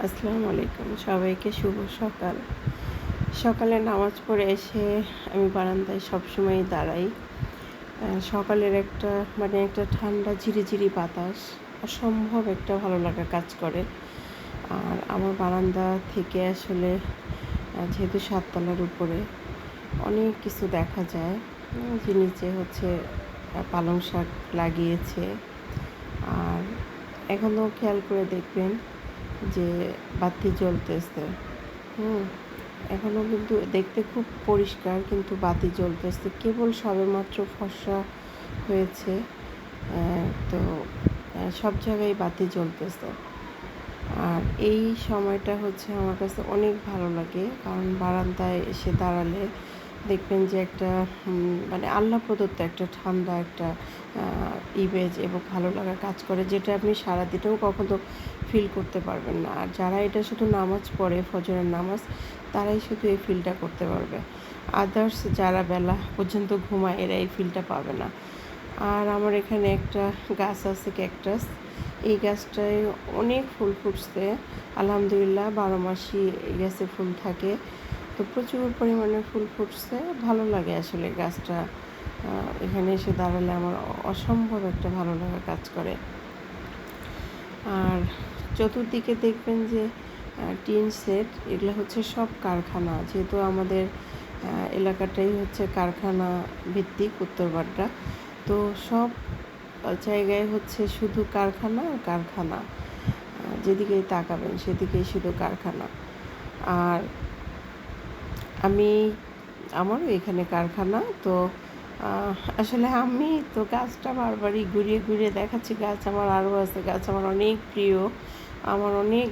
আসসালামু আলাইকুম, সবাইকে শুভ সকাল। সকালে নামাজ পড়ে এসে আমি বারান্দায় সবসময়ই দাঁড়াই। সকালের একটা ঠান্ডা ঝিরিঝিরি বাতাস অসম্ভব একটা ভালো লাগা কাজ করে। আর আমার বারান্দা থেকে আসলে যেহেতু ৭ তলার উপরে অনেক কিছু দেখা যায়। যে নিচে হচ্ছে পালং শাক লাগিয়েছে। আর এখনও খেয়াল করে দেখবেন যে বাতি জ্বলতেছে। এখনও কিন্তু দেখতে খুব পরিষ্কার, কিন্তু বাতি জ্বলতেছে। কেবল সবেমাত্র ফর্সা হয়েছে, তো সব জায়গায় বাতি জ্বলতেছে। আর এই সময়টা হচ্ছে আমার কাছে অনেক ভালো লাগে, কারণ বারান্দায় এসে দাঁড়ালে দেখবেন যে একটা আল্লাহ প্রদত্ত একটা ঠান্ডা একটা ইমেজ এবং ভালো লাগা কাজ করে, যেটা আপনি সারাদিনেও কখনো ফিল করতে পারবেন না। আর যারা এটা শুধু নামাজ পড়ে, ফজরের নামাজ, তারাই শুধু এই ফিলটা করতে পারবে। আদার্স যারা বেলা পর্যন্ত ঘুমায়, এরা এই ফিলটা পাবে না। আর আমার এখানে একটা গাছ আছে, ক্যাকটাস। এই গাছটায় অনেক ফুল ফুটছে, আলহামদুলিল্লাহ। 12 মাসই এই গাছে ফুল থাকে, তো প্রচুর পরিমাণে ফুল ফুটছে। ভালো লাগে আসলে গাছটা এখানে এসে দাঁড়ালে আমার অসম্ভব একটা ভালো লাগা কাজ করে। আর চতুর্দিকে দেখবেন যে টিন সেট, এগুলো হচ্ছে সব কারখানা। যেহেতু আমাদের এলাকাটাই হচ্ছে কারখানা ভিত্তিক, উত্তরপাড়া, তো সব জায়গায় হচ্ছে শুধু কারখানা আর কারখানা। যেদিকেই তাকাবেন সেদিকেই শুধু কারখানা। আর আমারও এখানে কারখানা, তো আসলে আমি তো গাছটা বারবারই ঘুরিয়ে ঘুরিয়ে দেখাচ্ছি। গাছ আমার আরও আছে, গাছ আমার অনেক প্রিয়, আমার অনেক